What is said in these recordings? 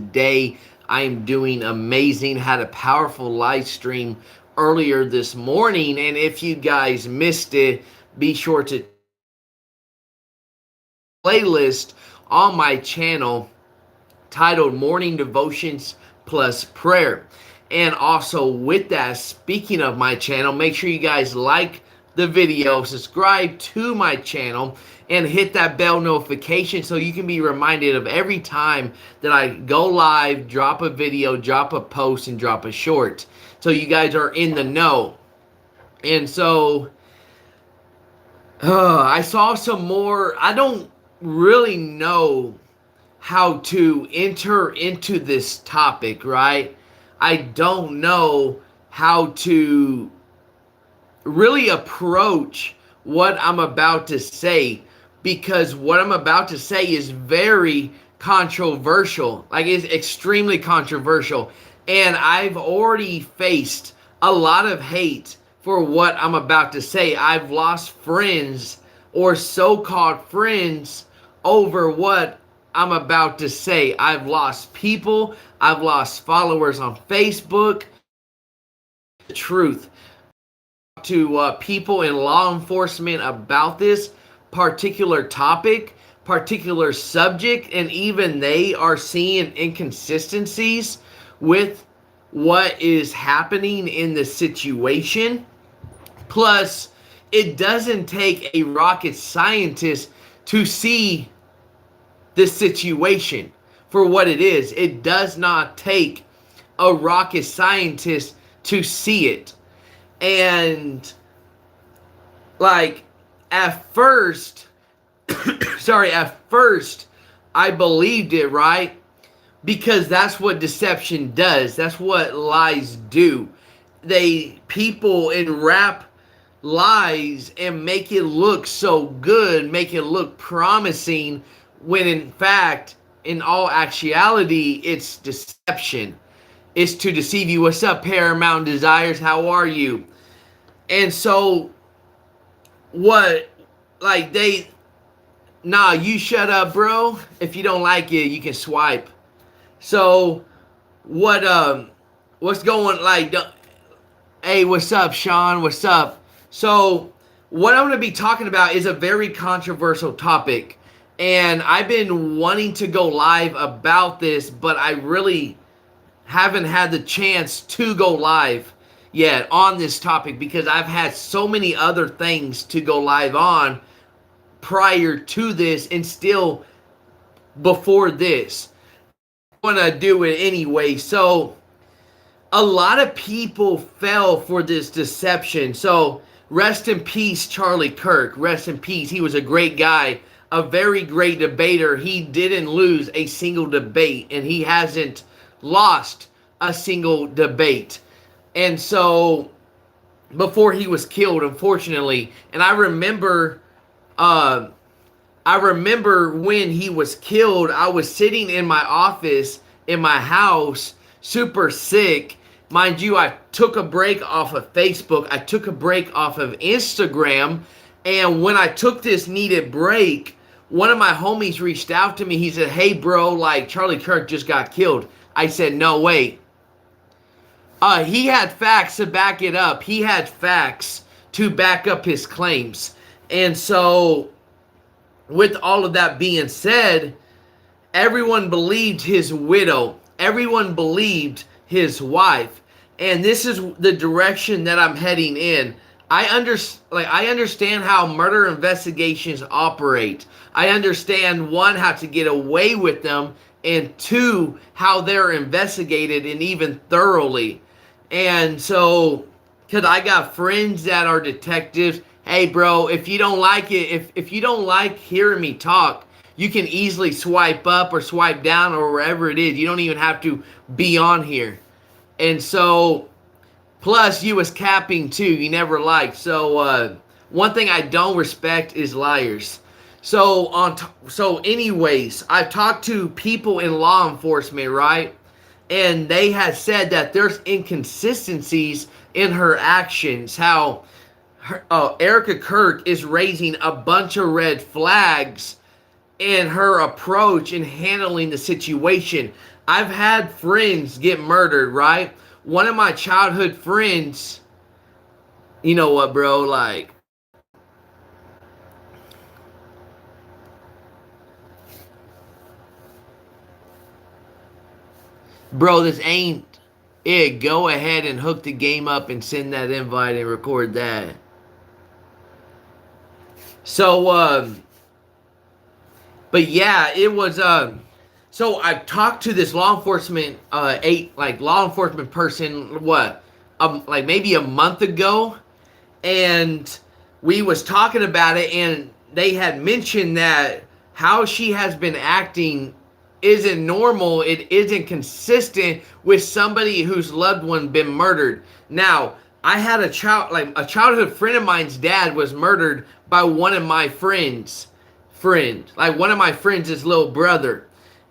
today. I am doing amazing. Had a powerful live stream earlier this morning, and if you guys missed it, be sure to playlist on my channel titled Morning Devotions Plus Prayer. And also with that, speaking of my channel, make sure you guys like the video, subscribe to my channel, and hit that bell notification so you can be reminded of every time that I go live, drop a video, drop a post, and drop a short. So you guys are in the know. And so I saw some more. I don't really know how to enter into this topic, right? I don't know how to really approach what I'm about to say, because what I'm about to say is very controversial. Like, it's extremely controversial, and I've already faced a lot of hate for what I'm about to say. I've lost friends or so-called friends over what I'm about to say. I've lost people. I've lost followers on Facebook. The truth to people in law enforcement about this particular topic, particular subject, and even they are seeing inconsistencies with what is happening in the situation. Plus, it doesn't take a rocket scientist to see this situation for what it is. It does not take a rocket scientist to see it. And like at first I believed it, right? Because that's what deception does. That's what lies do. People enwrap lies and make it look so good, make it look promising, when in fact, in all actuality, it's deception. It's to deceive you. What's up, Paramount Desires? How are you? And so, you shut up, bro. If you don't like it, you can swipe. So, what's going, hey, what's up, Sean? What's up? So, what I'm going to be talking about is a very controversial topic. And I've been wanting to go live about this, but I really haven't had the chance to go live yet on this topic because I've had so many other things to go live on prior to this and still before this. I want to do it anyway. So a lot of people fell for this deception. So rest in peace, Charlie Kirk. Rest in peace. He was a great guy, a very great debater. He didn't lose a single debate, and he hasn't lost a single debate. And so before he was killed, unfortunately, and I remember when he was killed, I was sitting in my office in my house, super sick. Mind you, I took a break off of Facebook. I took a break off of Instagram. And when I took this needed break, one of my homies reached out to me. He said, hey, bro, Charlie Kirk just got killed. I said, no, wait. He had facts to back it up. He had facts to back up his claims. And so, with all of that being said, everyone believed his widow. Everyone believed his wife. And this is the direction that I'm heading in. I understand how murder investigations operate. I understand, one, how to get away with them, and two, how they're investigated and even thoroughly. And so, because I got friends that are detectives, hey bro, if you don't like it, if you don't like hearing me talk, you can easily swipe up or swipe down or wherever it is. You don't even have to be on here. And so, plus you was capping too, you never liked. So one thing I don't respect is liars. So anyways, I've talked to people in law enforcement, right? And they had said that there's inconsistencies in her actions. How Erika Kirk is raising a bunch of red flags in her approach in handling the situation. I've had friends get murdered, right? One of my childhood friends, you know what, bro? Like, bro, this ain't it. Go ahead and hook the game up and send that invite and record that. So, but yeah, it was. So I talked to this law enforcement, law enforcement person. What, like maybe a month ago, and we was talking about it, and they had mentioned that how she has been acting isn't normal. It isn't consistent with somebody whose loved one been murdered. Now, I had a childhood friend of mine's dad was murdered by one of my like one of my friends' little brother,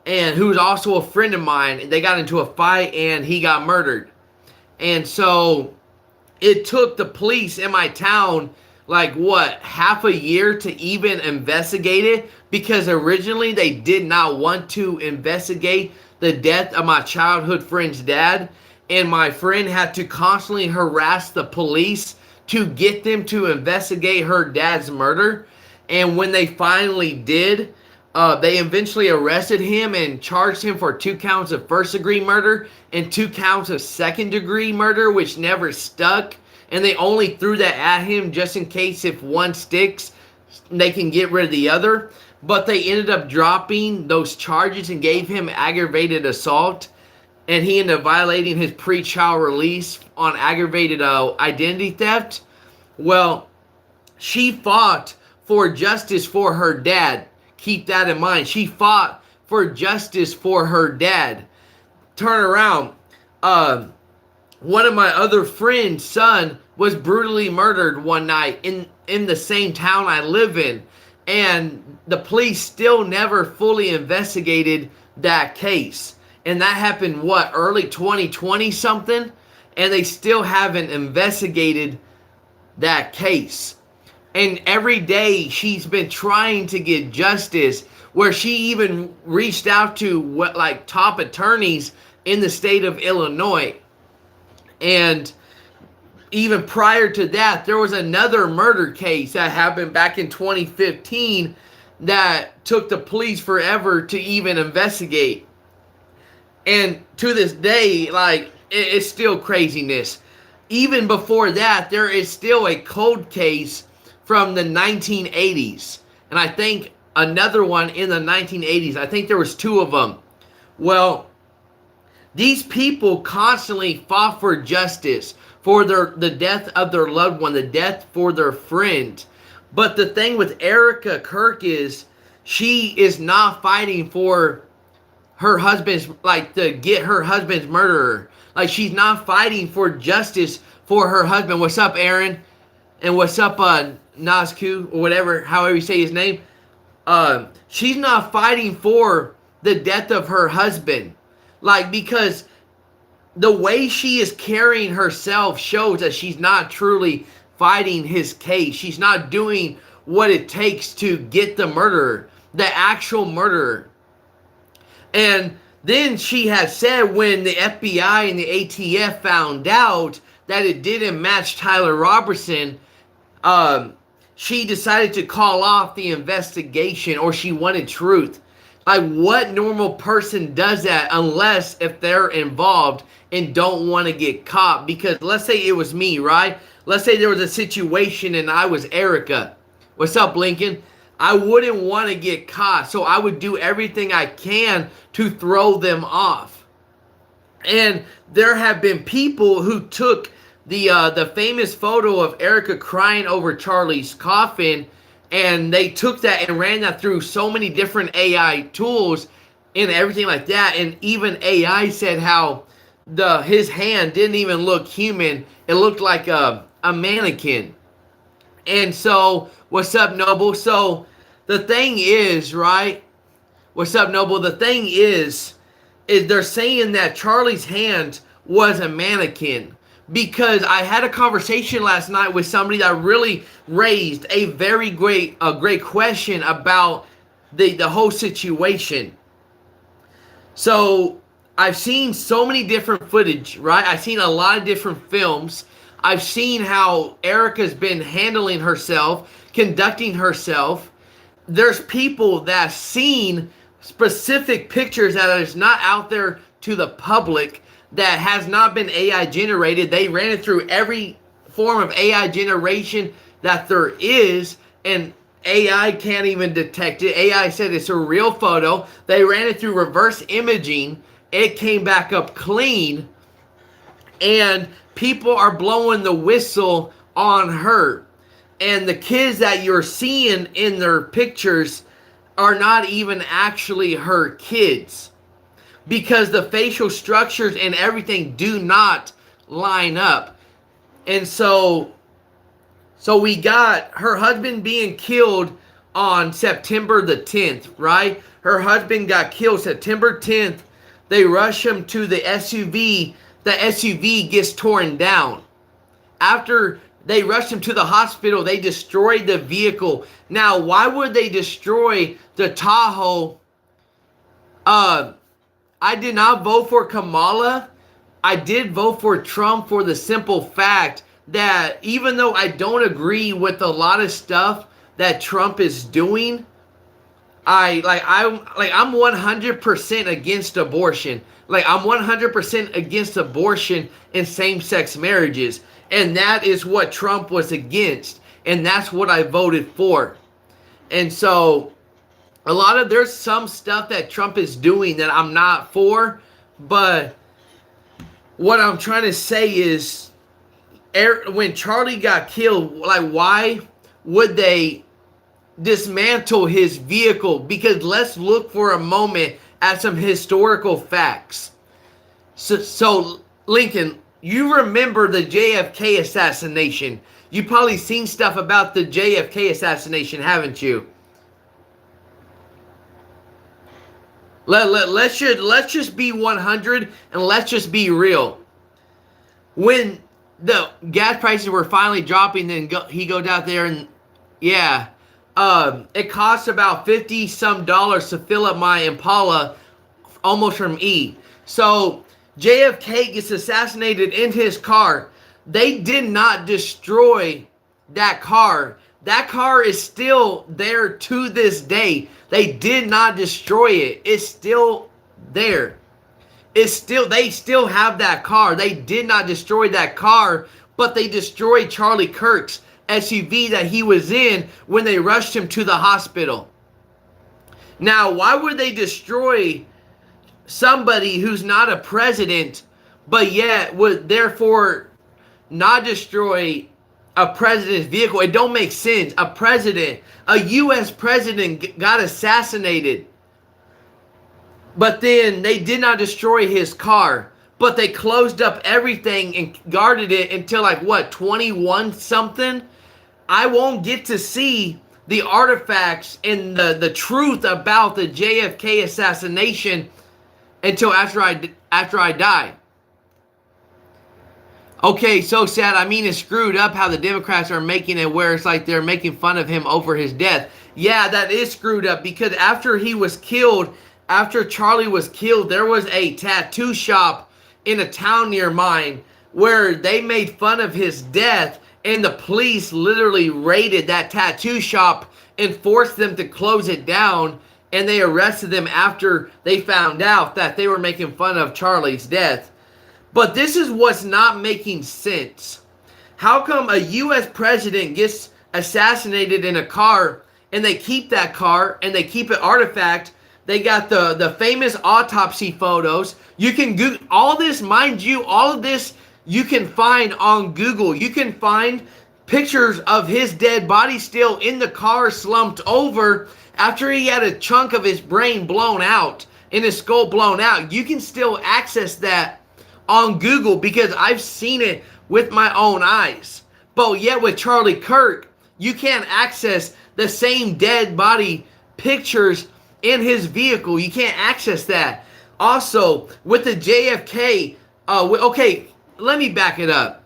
and who's also a friend of mine. They got into a fight and he got murdered. And so it took the police in my town like what, half a year to even investigate it, because originally they did not want to investigate the death of my childhood friend's dad, and my friend had to constantly harass the police to get them to investigate her dad's murder. And when they finally did, they eventually arrested him and charged him for 2 counts of first-degree murder and 2 counts of second-degree murder, which never stuck. And they only threw that at him just in case if one sticks, they can get rid of the other. But they ended up dropping those charges and gave him aggravated assault. And he ended up violating his pre-trial release on aggravated identity theft. Well, she fought for justice for her dad. Keep that in mind. She fought for justice for her dad. Turn around. One of my other friend's son was brutally murdered one night in the same town I live in. And the police still never fully investigated that case. And that happened, what, early 2020 something? And they still haven't investigated that case. And every day she's been trying to get justice, where she even reached out to top attorneys in the state of Illinois. And even prior to that, there was another murder case that happened back in 2015 that took the police forever to even investigate. And to this day, it's still craziness. Even before that, there is still a cold case from the 1980s. And I think another one in the 1980s. I think there was 2 of them. Well, these people constantly fought for justice for the death of their loved one, the death for their friend. But the thing with Erika Kirk is she is not fighting for her husband's, to get her husband's murderer. She's not fighting for justice for her husband. What's up, Aaron? And what's up, Nazku, or whatever, however you say his name. She's not fighting for the death of her husband. Because the way she is carrying herself shows that she's not truly fighting his case. She's not doing what it takes to get the murderer, the actual murderer. And then she has said when the FBI and the ATF found out that it didn't match Tyler Robertson, she decided to call off the investigation, or she wanted truth. What normal person does that unless if they're involved and don't want to get caught? Because let's say it was me, right? Let's say there was a situation and I was Erika. What's up, Lincoln? I wouldn't want to get caught, so I would do everything I can to throw them off. And there have been people who took the famous photo of Erika crying over Charlie's coffin, and they took that and ran that through so many different AI tools and everything like that. And even AI said how his hand didn't even look human. It looked like a mannequin. And so, what's up, Noble? So, the thing is, right? What's up, Noble? The thing is they're saying that Charlie's hand was a mannequin. Because I had a conversation last night with somebody that really raised a very great question about the whole situation. So I've seen so many different footage, right? I've seen a lot of different films. I've seen how Erika's been handling herself, conducting herself. There's people that have seen specific pictures that is not out there to the public, that has not been AI generated. They ran it through every form of AI generation that there is, and AI can't even detect it. AI said it's a real photo. They ran it through reverse imaging. It came back up clean, and people are blowing the whistle on her. And the kids that you're seeing in their pictures are not even actually her kids, because the facial structures and everything do not line up. And so we got her husband being killed on September the 10th, right? Her husband got killed September 10th. They rush him to the SUV. The SUV gets torn down. After they rushed him to the hospital, they destroyed the vehicle. Now, why would they destroy the Tahoe? I did not vote for Kamala. I did vote for Trump for the simple fact that even though I don't agree with a lot of stuff that Trump is doing, I'm 100% against abortion. Like, I'm 100% against abortion and same-sex marriages. And that is what Trump was against. And that's what I voted for. And so there's some stuff that Trump is doing that I'm not for. But what I'm trying to say is, when Charlie got killed, like, why would they dismantle his vehicle? Because let's look for a moment at some historical facts. So Lincoln, you remember the JFK assassination. You've probably seen stuff about the JFK assassination, haven't you? Let's just be 100 and let's just be real. When the gas prices were finally dropping, then he goes out there and it costs about $50 some to fill up my Impala, almost from E. So JFK gets assassinated in his car. They did not destroy that car. That car is still there to this day. They did not destroy it. It's still there. They still have that car. They did not destroy that car, but they destroyed Charlie Kirk's SUV that he was in when they rushed him to the hospital. Now, why would they destroy somebody who's not a president, but yet would therefore not destroy a president's vehicle? It don't make sense. A U.S. president got assassinated, but then they did not destroy his car, but they closed up everything and guarded it until 21 something. I won't get to see the artifacts and the truth about the JFK assassination until after I die. Okay, so sad. I mean, it's screwed up how the Democrats are making it where it's like they're making fun of him over his death. Yeah, that is screwed up, because after Charlie was killed, there was a tattoo shop in a town near mine where they made fun of his death, and the police literally raided that tattoo shop and forced them to close it down, and they arrested them after they found out that they were making fun of Charlie's death. But this is what's not making sense. How come a U.S. president gets assassinated in a car, and they keep that car, and they keep it artifact? They got the famous autopsy photos. You can Google all this, mind you, all of this you can find on Google. You can find pictures of his dead body still in the car, slumped over after he had a chunk of his brain blown out and his skull blown out. You can still access that on Google because I've seen it with my own eyes. But yet with Charlie Kirk, you can't access the same dead body pictures in his vehicle. You can't access that. Also, with the JFK, okay, let me back it up.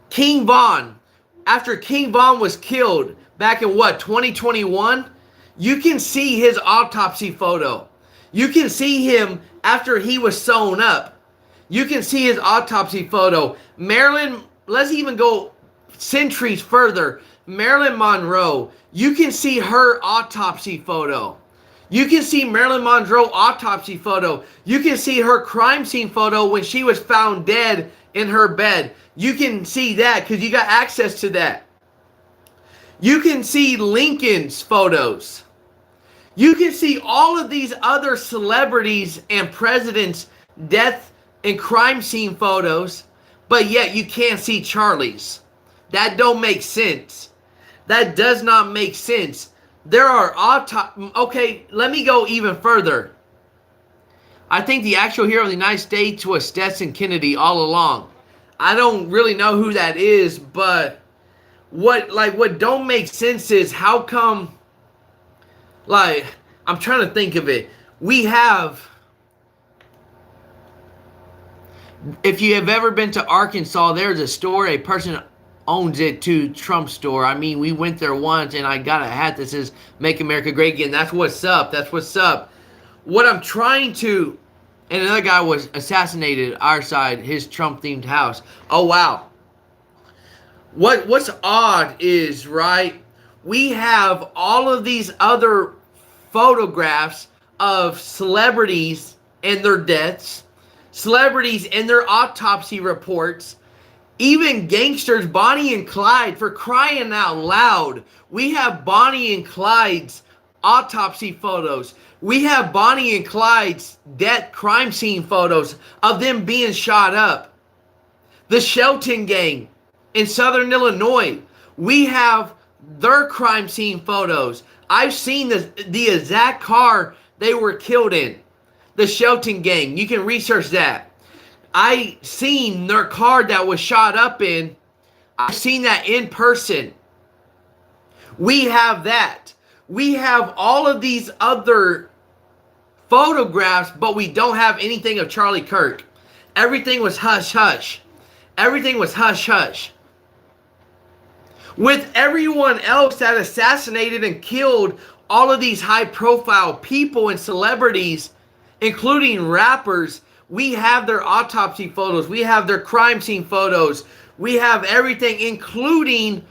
King Von, after King Von was killed back in 2021, you can see his autopsy photo. You can see him after he was sewn up. You can see his autopsy photo. Marilyn, let's even go centuries further. Marilyn Monroe, you can see her autopsy photo. You can see Marilyn Monroe autopsy photo. You can see her crime scene photo when she was found dead in her bed. You can see that because you got access to that. You can see Lincoln's photos. You can see all of these other celebrities and presidents' death and crime scene photos, but yet you can't see Charlie's. That don't make sense. That does not make sense. There are okay, let me go even further. I think the actual hero of the United States was Stetson Kennedy all along. I don't really know who that is, but what don't make sense is how come, like, I'm trying to think of it. We have, if you have ever been to Arkansas, there's a store, a person owns it to Trump's store. I mean, we went there once and I got a hat that says Make America Great Again. That's what's up. That's what's up. What I'm trying to, and another guy was assassinated our side, his Trump themed house. Oh wow. What's odd is, right, we have all of these other photographs of celebrities and their deaths, celebrities and their autopsy reports, even gangsters, Bonnie and Clyde, for crying out loud. We have Bonnie and Clyde's autopsy photos. We have Bonnie and Clyde's death crime scene photos of them being shot up. The Shelton gang in Southern Illinois, we have their crime scene photos. I've seen the exact car they were killed in. The Shelton gang. You can research that. I seen their car that was shot up in. I've seen that in person. We have that. We have all of these other photographs, but we don't have anything of Charlie Kirk. Everything was hush hush. Everything was hush hush. With everyone else that assassinated and killed all of these high profile people and celebrities, including rappers, we have their autopsy photos. We have their crime scene photos. We have everything, including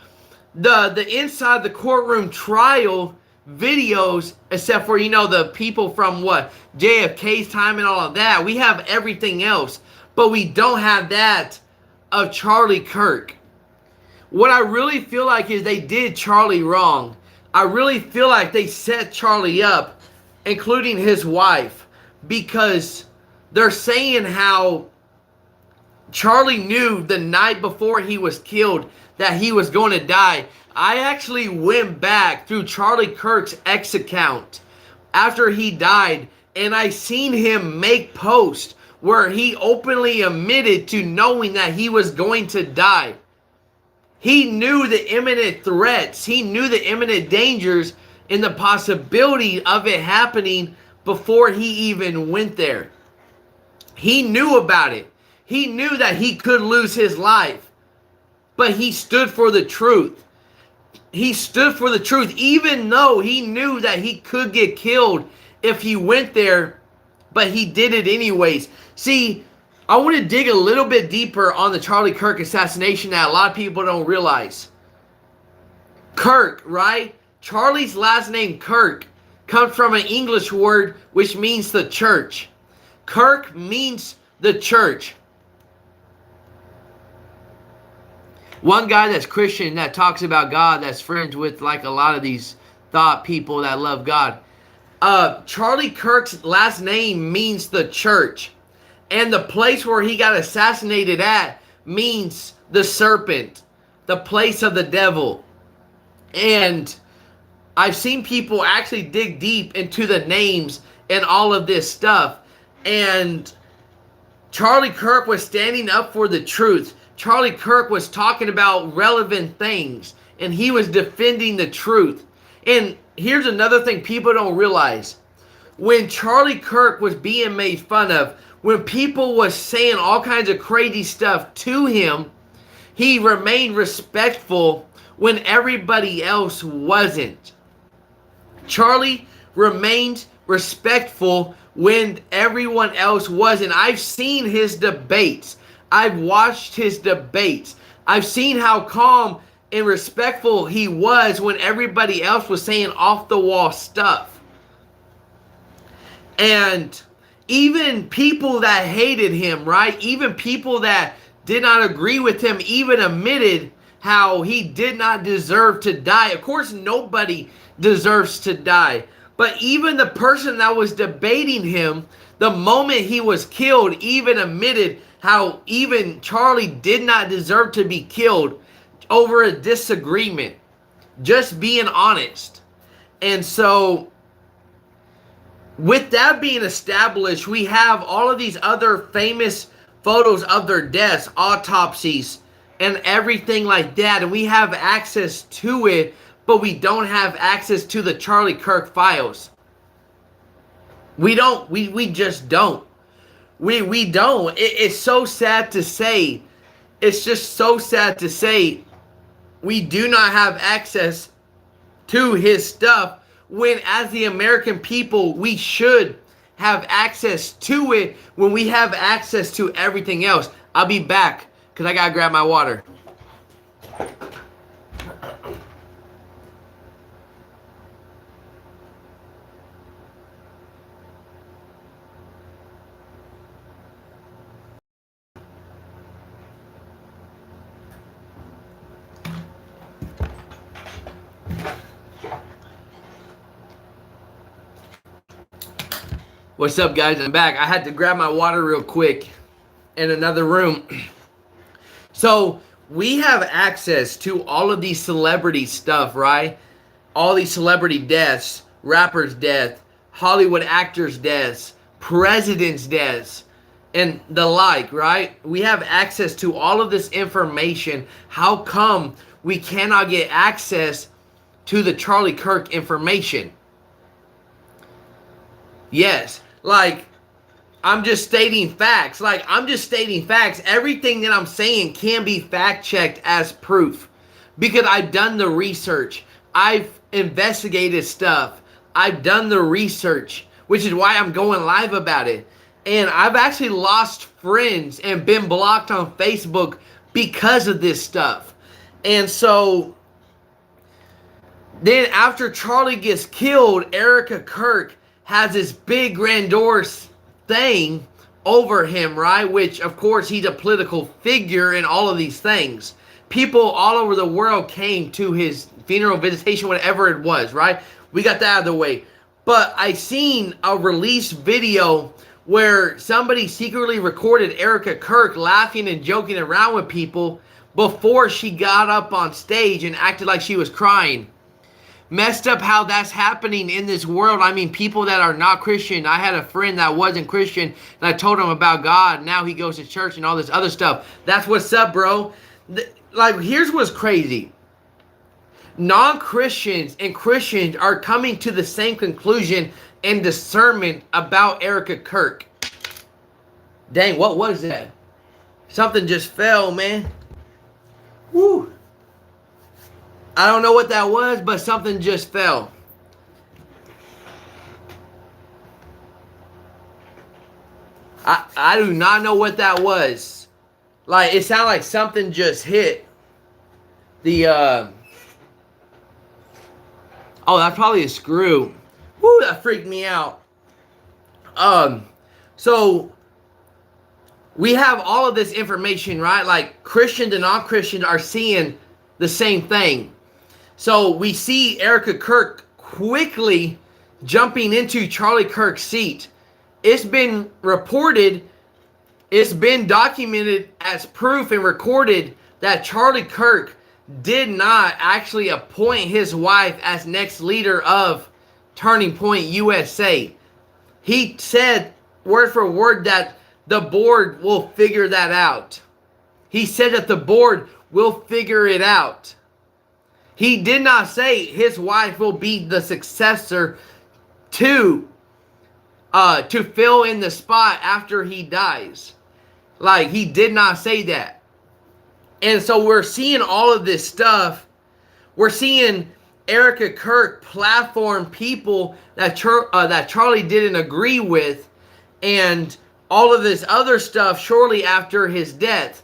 the inside the courtroom trial videos, except for, the people from JFK's time and all of that. We have everything else, but we don't have that of Charlie Kirk. What I really feel like is they did Charlie wrong. I really feel like they set Charlie up, including his wife, because they're saying how Charlie knew the night before he was killed that he was going to die. I actually went back through Charlie Kirk's X account after he died, and I seen him make posts where he openly admitted to knowing that he was going to die. He knew the imminent threats. He knew the imminent dangers and the possibility of it happening before he even went there. He knew about it. He knew that he could lose his life. But he stood for the truth. He stood for the truth, even though he knew that he could get killed if he went there. But he did it anyways. See, I want to dig a little bit deeper on the Charlie Kirk assassination that a lot of people don't realize. Kirk, right? Charlie's last name, Kirk, comes from an English word which means the church. Kirk means the church. One guy that's Christian that talks about God, that's friends with like a lot of these thought people that love God. Charlie Kirk's last name means the church. And the place where he got assassinated at means the serpent, the place of the devil. And I've seen people actually dig deep into the names and all of this stuff. And Charlie Kirk was standing up for the truth. Charlie Kirk was talking about relevant things. And he was defending the truth. And here's another thing people don't realize. When Charlie Kirk was being made fun of, when people was saying all kinds of crazy stuff to him, he remained respectful when everybody else wasn't. Charlie remained respectful when everyone else wasn't. I've seen his debates. I've watched his debates. I've seen how calm and respectful he was when everybody else was saying off the wall stuff. And even people that hated him, right? Even people that did not agree with him even admitted how he did not deserve to die. Of course, nobody deserves to die. But even the person that was debating him, the moment he was killed, even admitted how even Charlie did not deserve to be killed over a disagreement. Just being honest. And so, with that being established, we have all of these other famous photos of their deaths, autopsies, and everything like that. And we have access to it, but we don't have access to the Charlie Kirk files. We don't. We just don't. We don't. It's so sad to say. It's just so sad to say we do not have access to his stuff, when as the American people, we should have access to it when we have access to everything else. I'll be back because I gotta grab my water. What's up, guys? I'm back. I had to grab my water real quick in another room. So we have access to all of these celebrity stuff, right? All these celebrity deaths, rappers' death, Hollywood actors' deaths, presidents' deaths, and the like, right? We have access to all of this information. How come we cannot get access to the Charlie Kirk information? Yes. Like, I'm just stating facts. Everything that I'm saying can be fact checked as proof. Because I've done the research. I've investigated stuff. I've done the research. Which is why I'm going live about it. And I've actually lost friends and been blocked on Facebook because of this stuff. And so, then after Charlie gets killed, Erika Kirk has this big grandiose thing over him, right? Which, of course, he's a political figure and all of these things. People all over the world came to his funeral visitation, whatever it was, right? We got that out of the way. But I seen a release video where somebody secretly recorded Erika Kirk laughing and joking around with people before she got up on stage and acted like she was crying. Messed up how that's happening in this world. I mean, people that are not Christian. I had a friend that wasn't Christian, and I told him about God. Now he goes to church and all this other stuff. That's what's up, bro. Like, here's what's crazy. Non-Christians and Christians are coming to the same conclusion and discernment about Erika Kirk. Dang, what was that? Something just fell, man. Woo. I don't know what that was, but something just fell. I do not know what that was. Like, it sounded like something just hit the, oh, that's probably a screw. Woo, that freaked me out. So, we have all of this information, right? Like, Christians and non-Christians are seeing the same thing. So we see Erika Kirk quickly jumping into Charlie Kirk's seat. It's been reported, it's been documented as proof and recorded that Charlie Kirk did not actually appoint his wife as next leader of Turning Point USA. He said word for word that the board will figure that out. He said that the board will figure it out. He did not say his wife will be the successor to fill in the spot after he dies. Like, he did not say that. And so we're seeing all of this stuff. We're seeing Erika Kirk platformed people that Charlie didn't agree with, and all of this other stuff shortly after his death.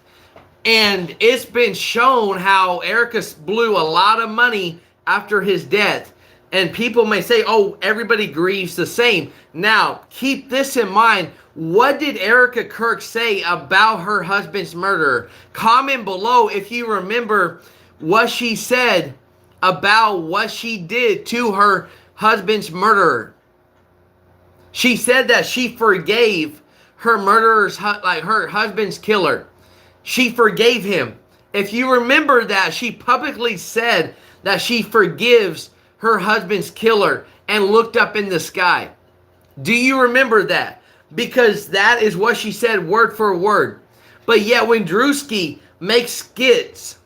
And it's been shown how Erika blew a lot of money after his death. And people may say, oh, everybody grieves the same. Now, keep this in mind. What did Erika Kirk say about her husband's murderer? Comment below if you remember what she said about what she did to her husband's murderer. She said that she forgave her murderer's, like her husband's killer. She forgave him. If you remember that, she publicly said that she forgives her husband's killer and looked up in the sky. Do you remember that? Because that is what she said word for word. But yet when Drewski makes skits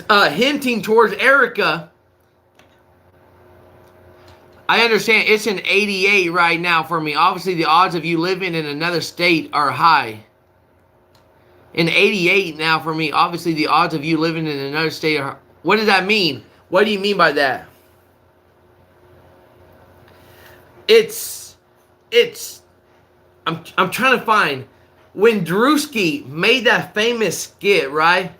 hinting towards Erika, I understand it's an 88 right now for me. Obviously the odds of you living in another state are high. An 88 now for me. Obviously the odds of you living in another state are high. What does that mean? What do you mean by that? I'm trying to find when Drewski made that famous skit, right?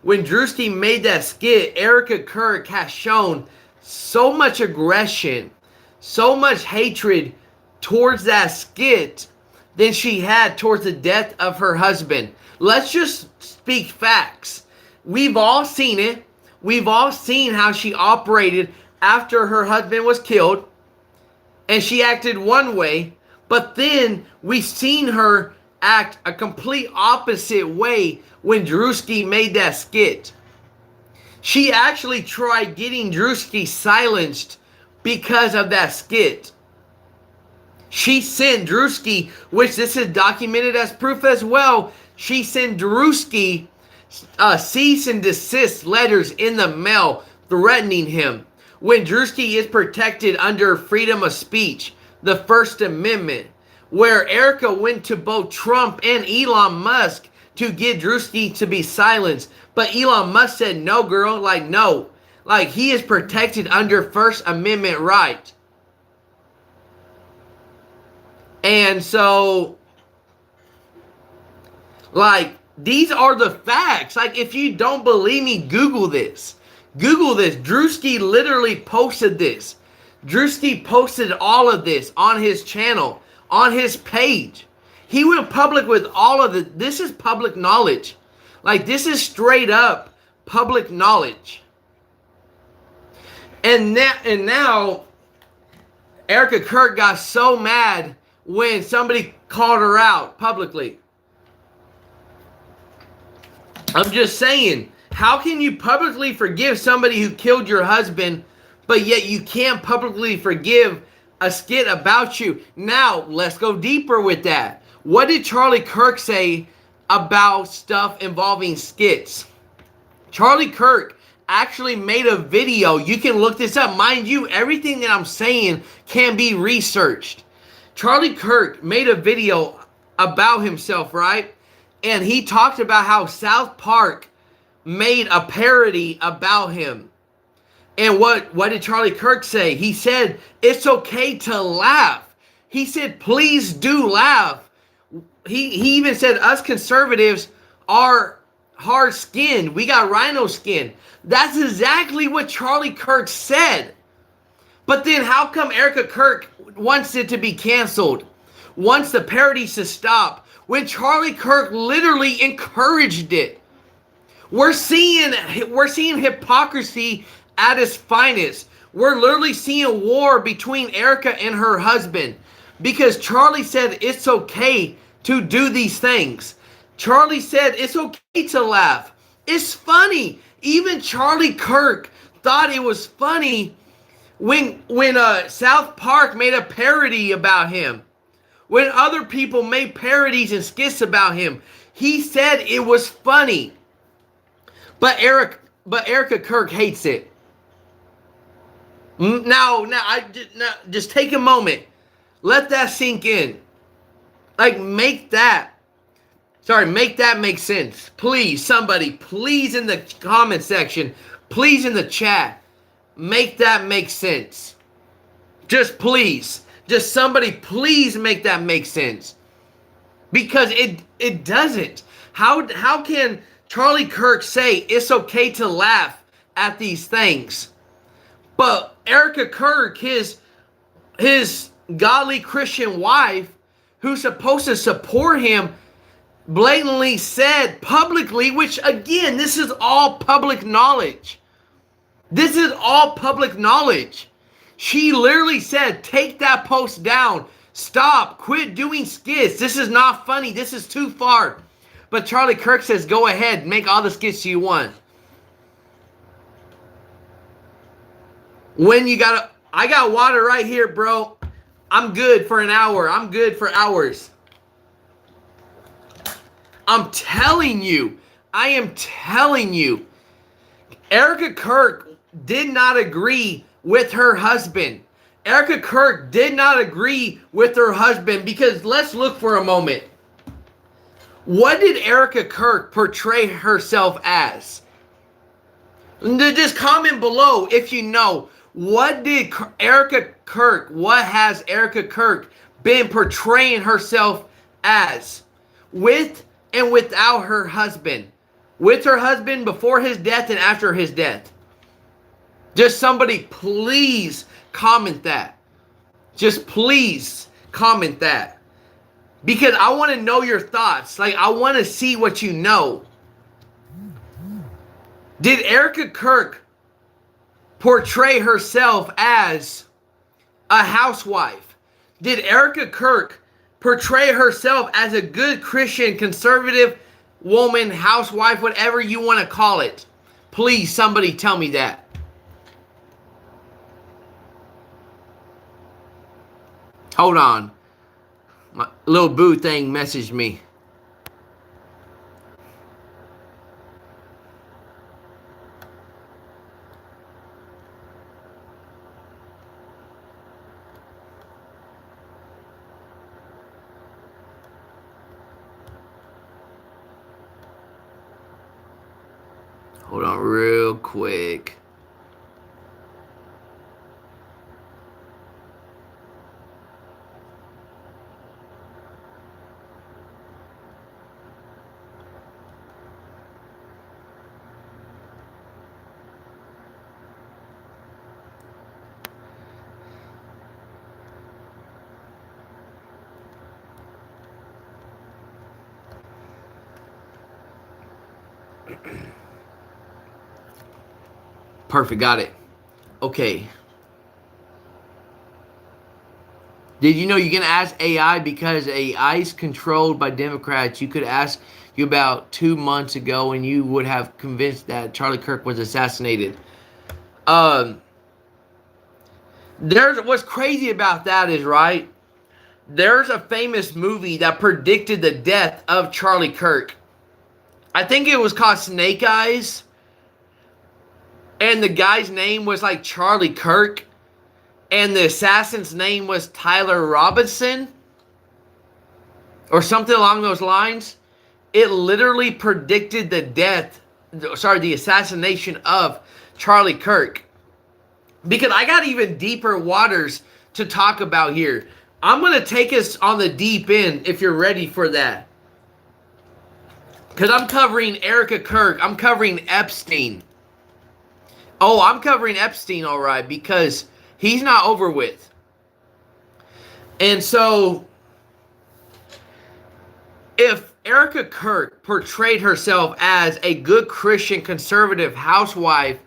When Drewski made that skit, Erika Kirk has shown so much aggression, so much hatred towards that skit than she had towards the death of her husband. Let's just speak facts. We've all seen it. We've all seen how she operated after her husband was killed. And she acted one way. But then we've seen her act a complete opposite way when Drewski made that skit. She actually tried getting Drewski silenced because of that skit. She sent Drewski, which this is documented as proof as well, she sent Drewski cease and desist letters in the mail threatening him. When Drewski is protected under freedom of speech, the First Amendment, where Erika went to both Trump and Elon Musk to get Drewski to be silenced. But Elon Musk said, no, girl, like, no. Like, he is protected under First Amendment right. And so, like, these are the facts. Like, if you don't believe me, Google this. Google this. Drewski literally posted this. Drewski posted all of this on his channel, on his page. He went public with all of it. This is public knowledge. Like, this is straight up public knowledge. And now Erika Kirk got so mad when somebody called her out publicly. I'm just saying, how can you publicly forgive somebody who killed your husband, but yet you can't publicly forgive a skit about you? Now, let's go deeper with that. What did Charlie Kirk say about stuff involving skits? Charlie Kirk actually made a video. You can look this up. Mind you, everything that I'm saying can be researched. Charlie Kirk made a video about himself, right? And he talked about how South Park made a parody about him. And what did Charlie Kirk say? He said, it's okay to laugh. He said, please do laugh. He even said us conservatives are hard-skinned. We got rhino skin. That's exactly what Charlie Kirk said. But then how come Erika Kirk wants it to be canceled? Wants the parodies to stop when Charlie Kirk literally encouraged it? We're seeing hypocrisy at its finest. We're literally seeing war between Erika and her husband because Charlie said it's okay to do these things. Charlie said it's okay to laugh. It's funny. Even Charlie Kirk thought it was funny when South Park made a parody about him. When other people made parodies and skits about him, he said it was funny. But Erika Kirk hates it. Now, just take a moment. Let that sink in. Like, make that make sense. Please, somebody, please in the comment section, please in the chat, make that make sense. Just please. Just somebody please make that make sense. Because it doesn't. How can Charlie Kirk say it's okay to laugh at these things? But Erika Kirk, his godly Christian wife, who's supposed to support him, blatantly said publicly, which again, this is all public knowledge. This is all public knowledge. She literally said, take that post down. Stop. Quit doing skits. This is not funny. This is too far. But Charlie Kirk says, go ahead. Make all the skits you want. When you I got water right here, bro. I'm good for an hour. I'm good for hours. I'm telling you. I am telling you. Erika Kirk did not agree with her husband. Erika Kirk did not agree with her husband because let's look for a moment. What did Erika Kirk portray herself as? Just comment below if you know. What did Erika Kirk, what has Erika Kirk been portraying herself as? With and without her husband. With her husband before his death and after his death. Just somebody please comment that. Just please comment that. Because I want to know your thoughts. Like, I want to see what you know. Did Erika Kirk portray herself as a housewife? Did Erika Kirk portray herself as a good Christian, conservative woman, housewife, whatever you want to call it? Please, somebody tell me that. Hold on. My little boo thing messaged me. Hold on real quick. Perfect, got it. Okay. Did you know you can ask AI because AI is controlled by Democrats? You could ask you about 2 months ago and you would have convinced that Charlie Kirk was assassinated. What's crazy about that is, right, there's a famous movie that predicted the death of Charlie Kirk. I think it was called Snake Eyes. And the guy's name was like Charlie Kirk. And the assassin's name was Tyler Robinson. Or something along those lines. It literally predicted the assassination of Charlie Kirk. Because I got even deeper waters to talk about here. I'm going to take us on the deep end if you're ready for that. Because I'm covering Erika Kirk. I'm covering Epstein. Oh, I'm covering Epstein, all right, because he's not over with. And so, if Erika Kirk portrayed herself as a good Christian conservative housewife,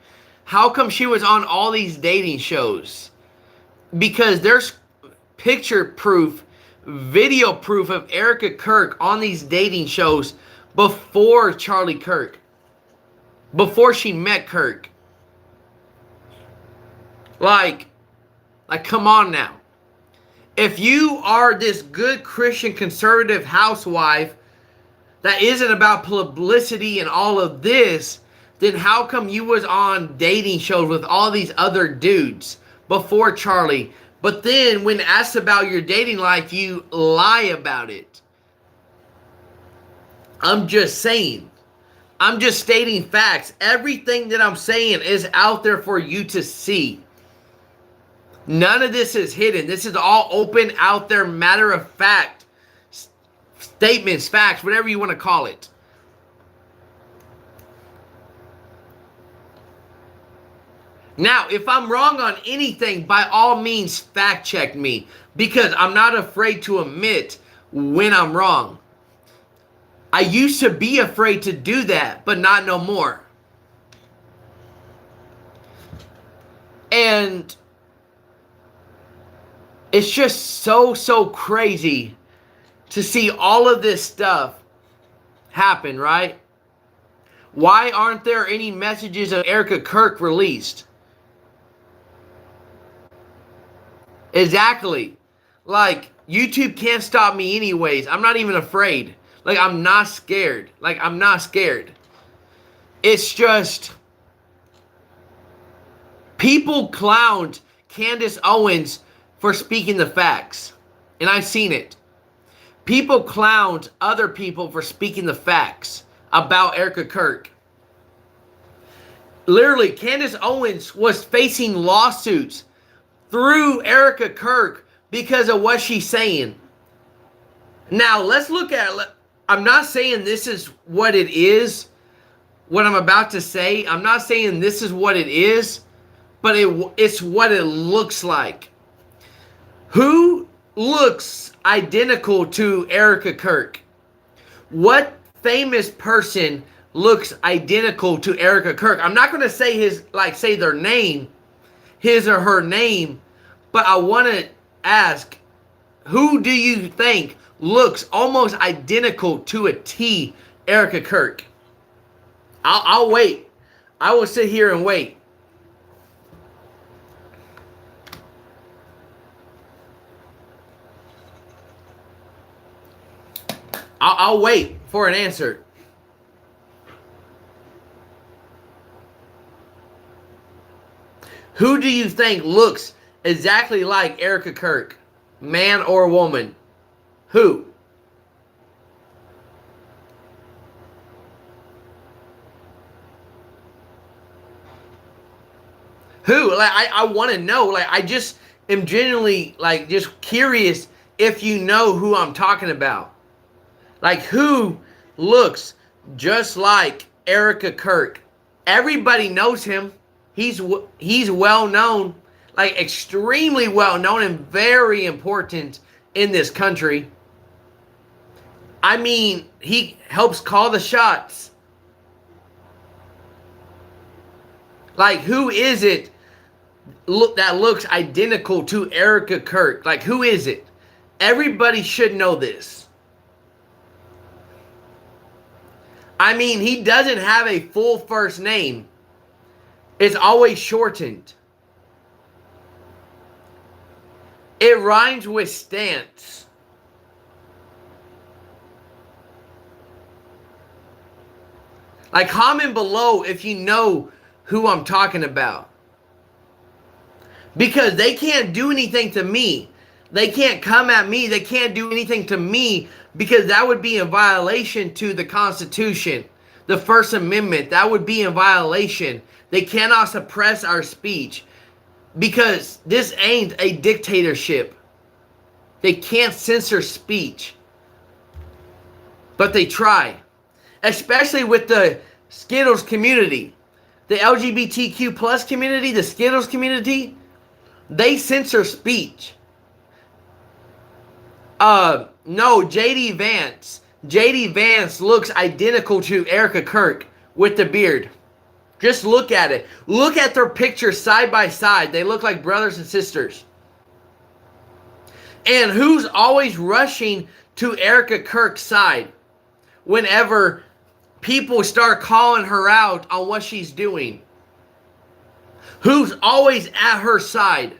how come she was on all these dating shows? Because there's picture proof, video proof of Erika Kirk on these dating shows before Charlie Kirk. Before she met Kirk. Like, come on now. If you are this good Christian conservative housewife that isn't about publicity and all of this, then how come you was on dating shows with all these other dudes before Charlie? But then when asked about your dating life, you lie about it. I'm just saying. I'm just stating facts. Everything that I'm saying is out there for you to see. None of this is hidden. This is all open, out there, matter of fact statements, facts, whatever you want to call it. Now, if I'm wrong on anything, by all means, fact check me, because I'm not afraid to admit when I'm wrong. I used to be afraid to do that, but not no more. And it's just so crazy to see all of this stuff happen, right? Why aren't there any messages of Erika Kirk released? Exactly. Like, YouTube can't stop me anyways. I'm not even afraid. Like, I'm not scared. Like, I'm not scared. It's just, people clowned Candace Owens for speaking the facts. And I've seen it. People clowned other people for speaking the facts about Erika Kirk. Literally, Candace Owens was facing lawsuits through Erika Kirk because of what she's saying. Now, let's look at, I'm not saying this is what it is, what I'm about to say. I'm not saying this is what it is, but it's what it looks like. Who looks identical to Erika Kirk? What famous person looks identical to Erika Kirk? I'm not going to say say their name, his or her name, but I want to ask, who do you think looks almost identical to a T Erika Kirk? I'll wait. I will sit here and wait. I'll wait for an answer. Who do you think looks exactly like Erika Kirk? Man or woman? Who? Who? Like, I want to know. Like, I just am genuinely, like, just curious if you know who I'm talking about. Like, who looks just like Erika Kirk? Everybody knows him. He's well known, like extremely well known and very important in this country. I mean, he helps call the shots. Like, who is it that looks identical to Erika Kirk? Like, who is it? Everybody should know this. I mean, he doesn't have a full first name. It's always shortened. It rhymes with stance. Like, comment below if you know who I'm talking about. Because they can't do anything to me. They can't come at me. They can't do anything to me because that would be in violation to the Constitution, the First Amendment. That would be in violation. They cannot suppress our speech because this ain't a dictatorship. They can't censor speech. But they try. Especially with the Skittles community. The LGBTQ plus community, the Skittles community, they censor speech. No, JD Vance. JD Vance looks identical to Erika Kirk with the beard. Just look at it. Look at their pictures side by side. They look like brothers and sisters. And who's always rushing to Erika Kirk's side whenever people start calling her out on what she's doing? Who's always at her side?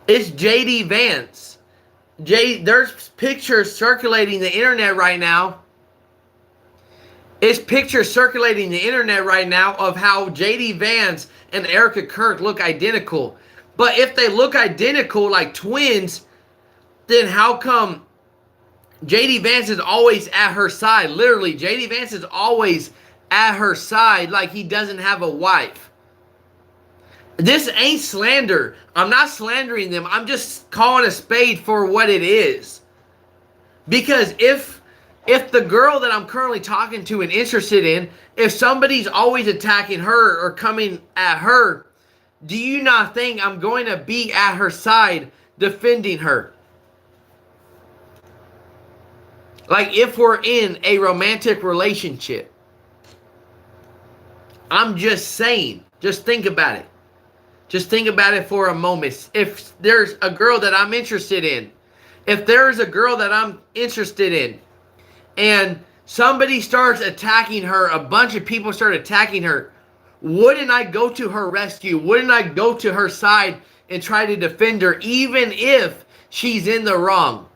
It's JD Vance. There's pictures circulating the internet right now. It's pictures circulating the internet right now of how JD Vance and Erika Kirk look identical. But if they look identical like twins, then how come JD Vance is always at her side? Literally, JD Vance is always at her side like he doesn't have a wife. This ain't slander. I'm not slandering them. I'm just calling a spade for what it is. Because if the girl that I'm currently talking to and interested in, if somebody's always attacking her or coming at her, do you not think I'm going to be at her side defending her? Like if we're in a romantic relationship. I'm just saying. Just think about it. Just think about it for a moment. If there's a girl that I'm interested in, and somebody starts attacking her, a bunch of people start attacking her, wouldn't I go to her rescue? Wouldn't I go to her side and try to defend her, even if she's in the wrong?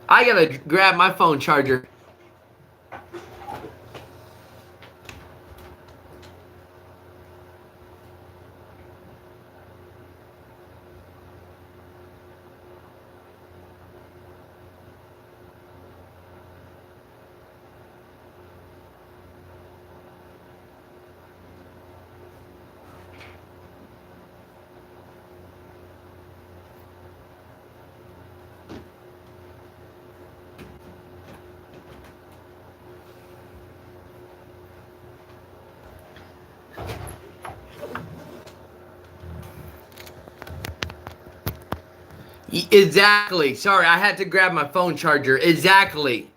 I gotta grab my phone charger. Exactly. Sorry, I had to grab my phone charger. Exactly.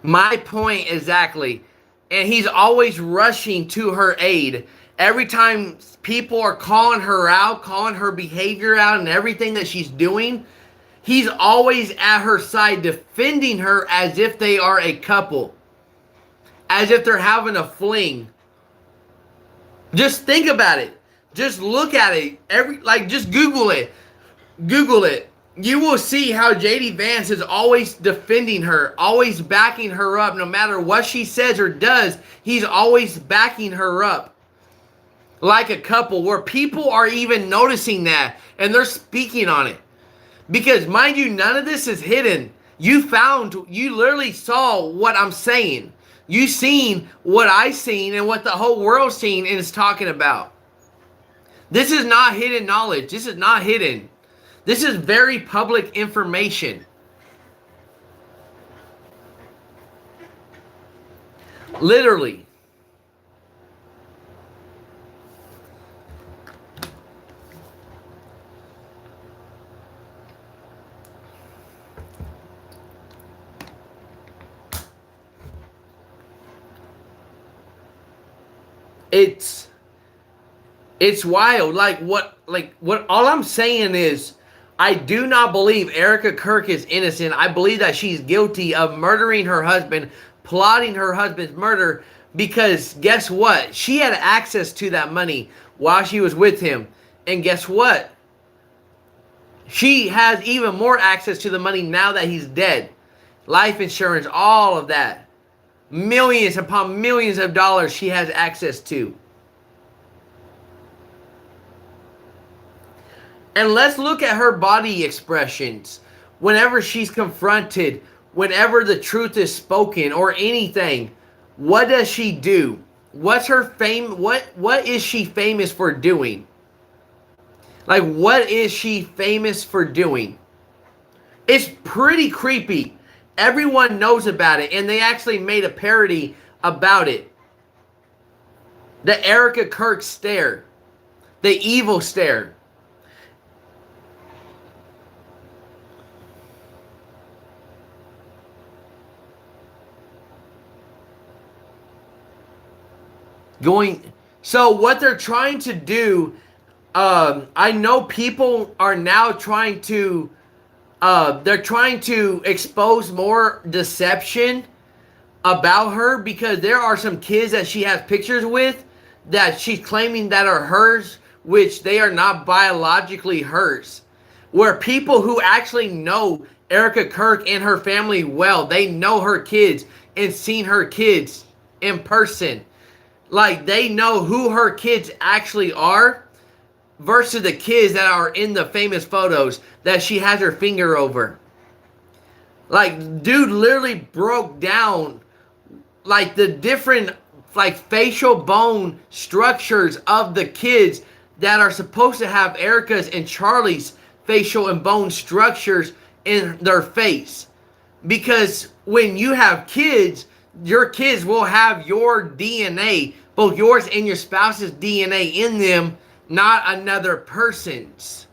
My point exactly. And he's always rushing to her aid. Every time people are calling her out, calling her behavior out and everything that she's doing, he's always at her side defending her as if they are a couple. As if they're having a fling. Just think about it. Just look at it. Just Google it. Google it. You will see how JD Vance is always defending her, always backing her up. No matter what she says or does, he's always backing her up. Like a couple, where people are even noticing that and they're speaking on it. Because mind you, none of this is hidden. You literally saw what I'm saying. You seen what I seen and what the whole world's seen and is talking about. This is not hidden knowledge. This is not hidden. This is very public information. Literally. It's wild. What all I'm saying is, I do not believe Erika Kirk is innocent. I believe that she's guilty of murdering her husband, plotting her husband's murder, because guess what? She had access to that money while she was with him. And guess what? She has even more access to the money now that he's dead. Life insurance, all of that. Millions upon millions of dollars she has access to. And let's look at her body expressions. Whenever she's confronted, whenever the truth is spoken or anything, what does she do? What's her fame? What is she famous for doing? Like, what is she famous for doing? It's pretty creepy. Everyone knows about it, and they actually made a parody about it. The Erika Kirk stare. The evil stare. So what they're trying to do, I know people are now trying to, they're trying to expose more deception about her, because there are some kids that she has pictures with that she's claiming that are hers, which they are not biologically hers. Where people who actually know Erika Kirk and her family well. They know her kids and seen her kids in person. Like, they know who her kids actually are versus the kids that are in the famous photos that she has her finger over. Like, dude literally broke down like the different like facial bone structures of the kids that are supposed to have Erika's and Charlie's facial and bone structures in their face. Because when you have kids, your kids will have your DNA, both yours and your spouse's DNA in them, not another person's.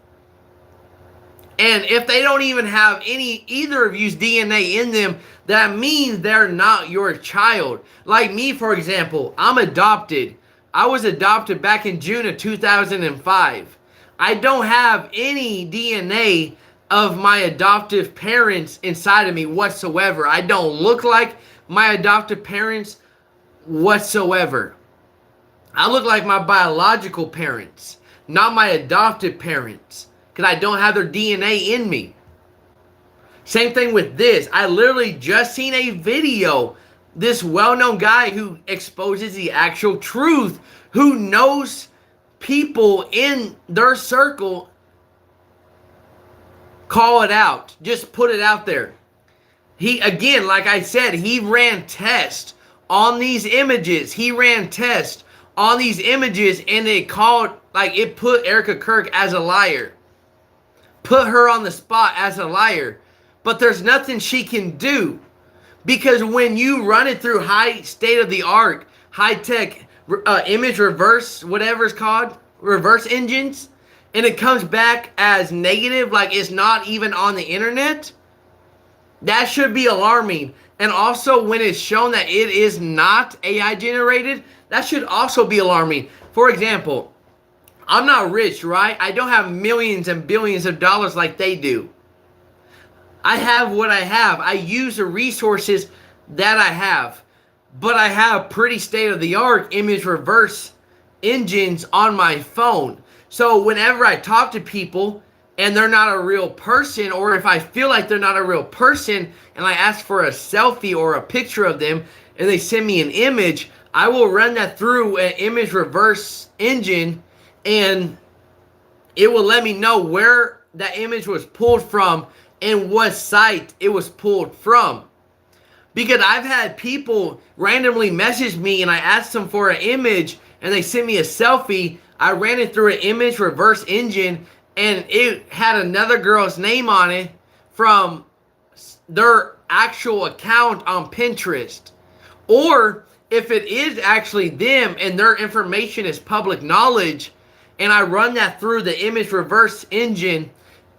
And if they don't even have either of you's DNA in them, that means they're not your child. Like me, for example, I'm adopted. I was adopted back in June of 2005. I don't have any DNA of my adoptive parents inside of me whatsoever. I don't look like my adoptive parents whatsoever. I look like my biological parents, not my adoptive parents, because I don't have their DNA in me. Same thing with this. I literally just seen a video. This well-known guy who exposes the actual truth, who knows people in their circle, call it out. Just put it out there. He, again, like I said, he ran tests on these images. He ran tests on these images, and it put Erika Kirk as a liar. Put her on the spot as a liar. But there's nothing she can do. Because when you run it through high state-of-the-art, high-tech image reverse, whatever it's called, reverse engines, and it comes back as negative, like it's not even on the internet, that should be alarming. And also when it's shown that it is not AI generated, that should also be alarming. For example, I'm not rich, right? I don't have millions and billions of dollars like they do. I have what I have. I use the resources that I have. But I have pretty state-of-the-art image reverse engines on my phone. So whenever I talk to people and they're not a real person, or if I feel like they're not a real person and I ask for a selfie or a picture of them and they send me an image, I will run that through an image reverse engine and it will let me know where that image was pulled from and what site it was pulled from. Because I've had people randomly message me and I asked them for an image and they sent me a selfie. I ran it through an image reverse engine and it had another girl's name on it from their actual account on Pinterest. Or if it is actually them and their information is public knowledge and I run that through the image reverse engine,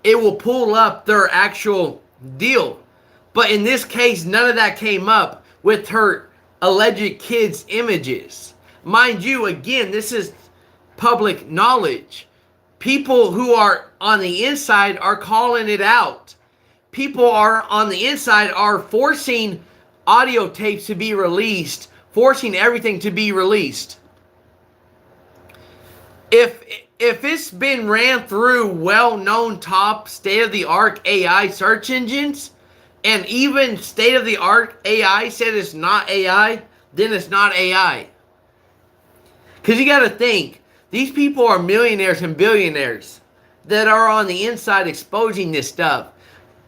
it will pull up their actual deal. But in this case, none of that came up with her alleged kids' images. Mind you, again, this is public knowledge. People who are on the inside are calling it out. People are on the inside are forcing audio tapes to be released, forcing everything to be released. If it's been ran through well-known top state-of-the-art AI search engines, and even state-of-the-art AI said it's not AI, then it's not AI. Because you got to think, these people are millionaires and billionaires that are on the inside exposing this stuff.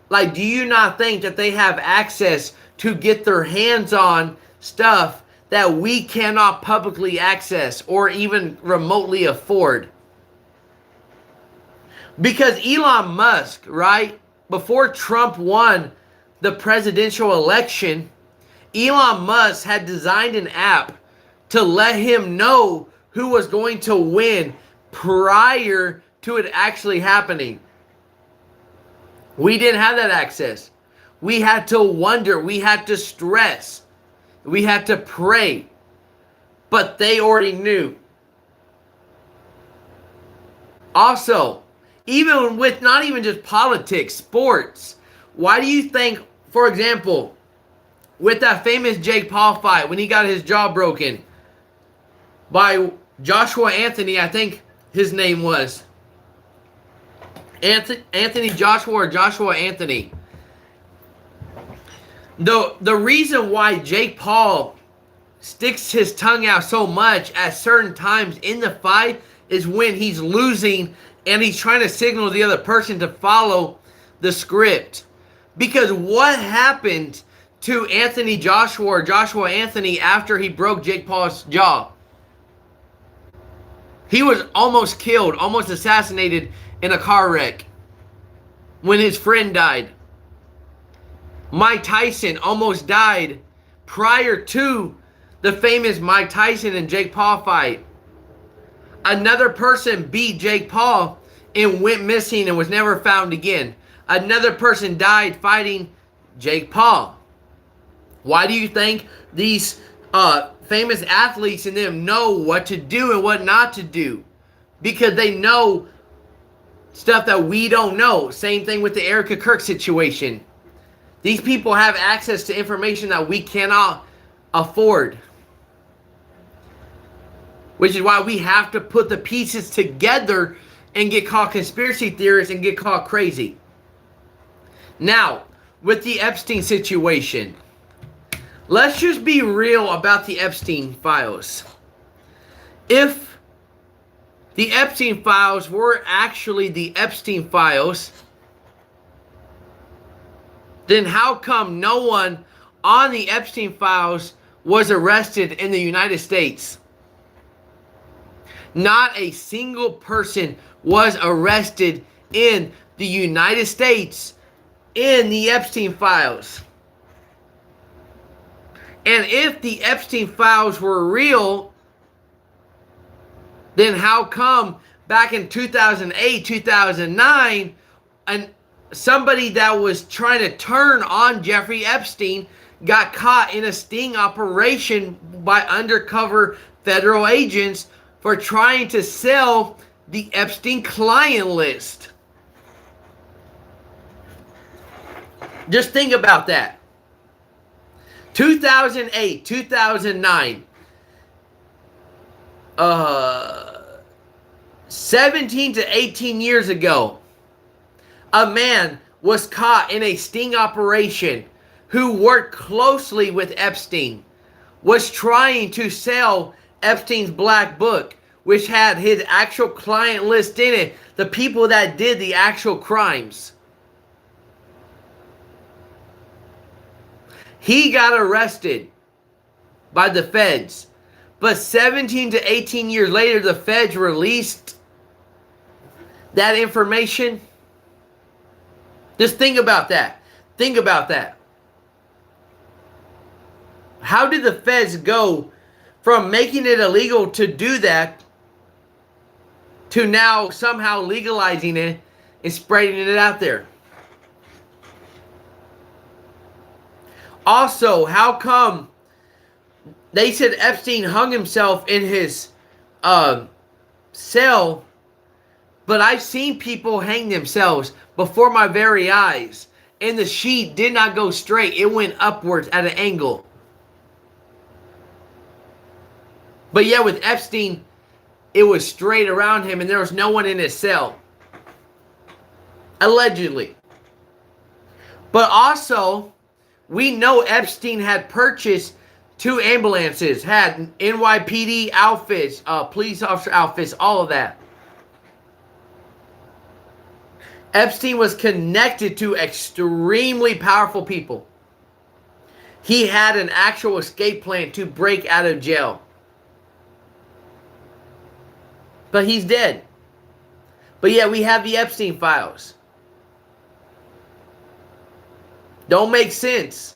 Like, do you not think that they have access to get their hands on stuff that we cannot publicly access or even remotely afford? Because Elon Musk, right, before Trump won the presidential election, Elon Musk had designed an app to let him know who was going to win prior to it actually happening. We didn't have that access. We had to wonder. We had to stress. We had to pray. But they already knew. Also, even with not even just politics, sports, why do you think, for example, with that famous Jake Paul fight, when he got his jaw broken by Joshua Anthony, I think his name was Anthony Joshua or Joshua Anthony. The reason why Jake Paul sticks his tongue out so much at certain times in the fight is when he's losing and he's trying to signal the other person to follow the script. Because what happened to Anthony Joshua or Joshua Anthony after he broke Jake Paul's jaw? He was almost killed, almost assassinated in a car wreck when his friend died. Mike Tyson almost died prior to the famous Mike Tyson and Jake Paul fight. Another person beat Jake Paul and went missing and was never found again. Another person died fighting Jake Paul. Why do you think these famous athletes and them know what to do and what not to do? Because they know stuff that we don't know. Same thing with the Erika Kirk situation. These people have access to information that we cannot afford. Which is why we have to put the pieces together and get called conspiracy theorists and get called crazy. Now, with the Epstein situation, let's just be real about the Epstein files. If the Epstein files were actually the Epstein files, then how come no one on the Epstein files was arrested in the United States? Not a single person was arrested in the United States in the Epstein files. And if the Epstein files were real, then how come back in 2008, 2009, somebody that was trying to turn on Jeffrey Epstein got caught in a sting operation by undercover federal agents for trying to sell the Epstein client list? Just think about that. 2008, 2009, 17 to 18 years ago, a man was caught in a sting operation who worked closely with Epstein, was trying to sell Epstein's black book, which had his actual client list in it, the people that did the actual crimes. He got arrested by the feds, but 17 to 18 years later, the feds released that information. Just think about that. Think about that. How did the feds go from making it illegal to do that to now somehow legalizing it and spreading it out there? Also, how come they said Epstein hung himself in his cell, but I've seen people hang themselves before my very eyes, and the sheet did not go straight. It went upwards at an angle. But yeah, with Epstein, it was straight around him and there was no one in his cell. Allegedly. But also, we know Epstein had purchased 2 ambulances, had NYPD outfits, police officer outfits, all of that. Epstein was connected to extremely powerful people. He had an actual escape plan to break out of jail. But he's dead. But yeah, we have the Epstein files. Don't make sense.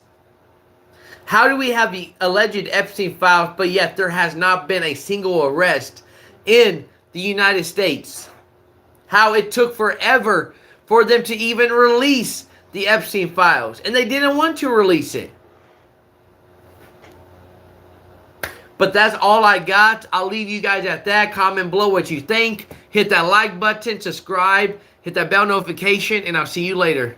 How do we have the alleged Epstein files, but yet there has not been a single arrest in the United States? How it took forever for them to even release the Epstein files. And they didn't want to release it. But that's all I got. I'll leave you guys at that. Comment below what you think. Hit that like button, subscribe, hit that bell notification, and I'll see you later.